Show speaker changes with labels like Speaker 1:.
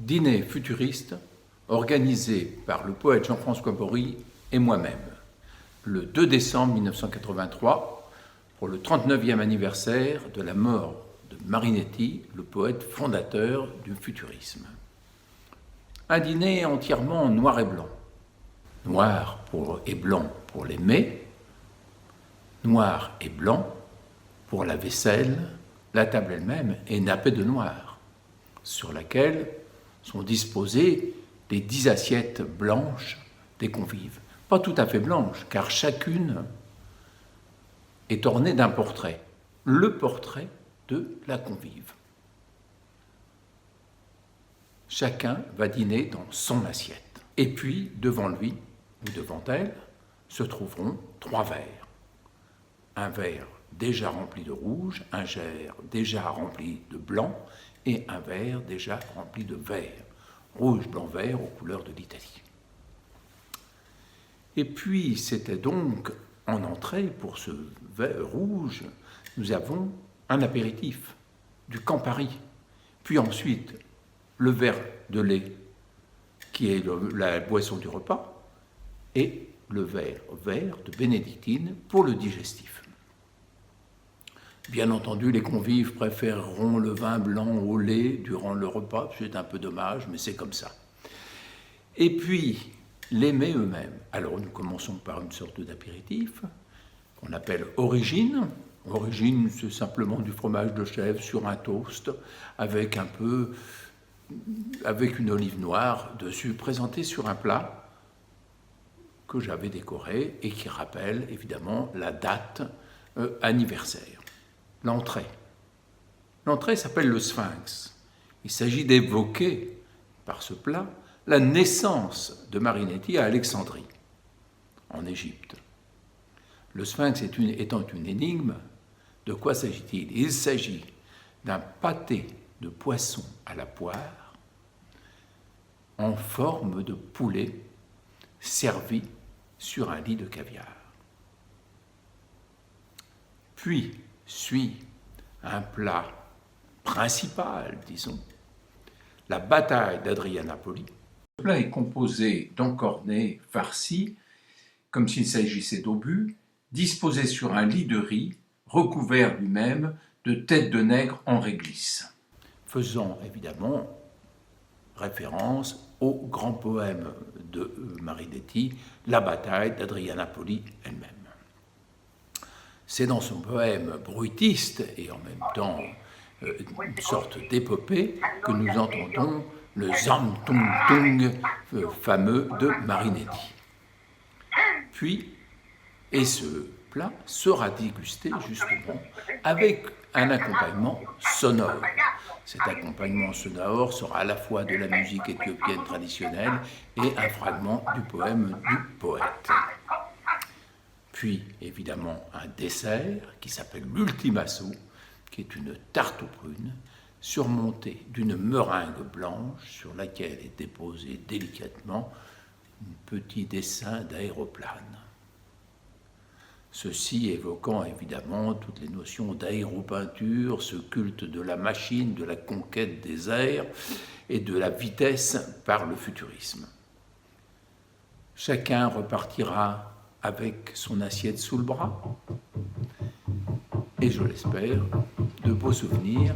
Speaker 1: Dîner futuriste organisé par le poète Jean-François Bory et moi-même, le 2 décembre 1983, pour le 39e anniversaire de la mort de Marinetti, le poète fondateur du futurisme. Un dîner entièrement en noir et blanc. Noir et blanc pour les mets, noir et blanc pour la vaisselle, la table elle-même est nappée de noir, sur laquelle sont disposées les 10 assiettes blanches des convives. Pas tout à fait blanches, car chacune est ornée d'un portrait, le portrait de la convive. Chacun va dîner dans son assiette. Et puis, devant lui, ou devant elle, se trouveront 3 verres. Un verre déjà rempli de rouge, un verre déjà rempli de blanc et un verre déjà rempli de vert. Rouge, blanc, vert aux couleurs de l'Italie. Et puis, c'était donc en entrée, pour ce verre rouge, nous avons un apéritif, du Campari. Puis ensuite, le verre de lait, qui est la boisson du repas, et le verre vert de bénédictine pour le digestif. Bien entendu, les convives préféreront le vin blanc au lait durant le repas, c'est un peu dommage, mais c'est comme ça. Et puis, les mets eux-mêmes. Alors, nous commençons par une sorte d'apéritif qu'on appelle origine. Origine, c'est simplement du fromage de chèvre sur un toast avec une olive noire dessus, présenté sur un plat que j'avais décoré et qui rappelle évidemment la date anniversaire. L'entrée. L'entrée s'appelle le Sphinx. Il s'agit d'évoquer par ce plat la naissance de Marinetti à Alexandrie, en Égypte. Le Sphinx étant une énigme, de quoi s'agit-il? Il s'agit d'un pâté de poisson à la poire en forme de poulet servi sur un lit de caviar. Puis suit un plat principal, disons, la bataille d'Adrianapoli. Le plat est composé d'encornets farcis, comme s'il s'agissait d'obus, disposés sur un lit de riz, recouvert lui-même de têtes de nègre en réglisse, faisant évidemment référence au grand poème de Marinetti, La bataille d'Adrianapoli elle-même. C'est dans son poème bruitiste et en même temps une sorte d'épopée que nous entendons le Zamtung fameux de Marinetti. Puis, et ce plat sera dégusté justement avec un accompagnement sonore. Cet accompagnement sonore sera à la fois de la musique éthiopienne traditionnelle et un fragment du poème du poète. Puis, évidemment, un dessert qui s'appelle l'ultimasso, qui est une tarte aux prunes surmontée d'une meringue blanche sur laquelle est déposé délicatement un petit dessin d'aéroplane. Ceci évoquant évidemment toutes les notions d'aéropeinture, ce culte de la machine, de la conquête des airs et de la vitesse par le futurisme. Chacun repartira avec son assiette sous le bras et, je l'espère, de beaux souvenirs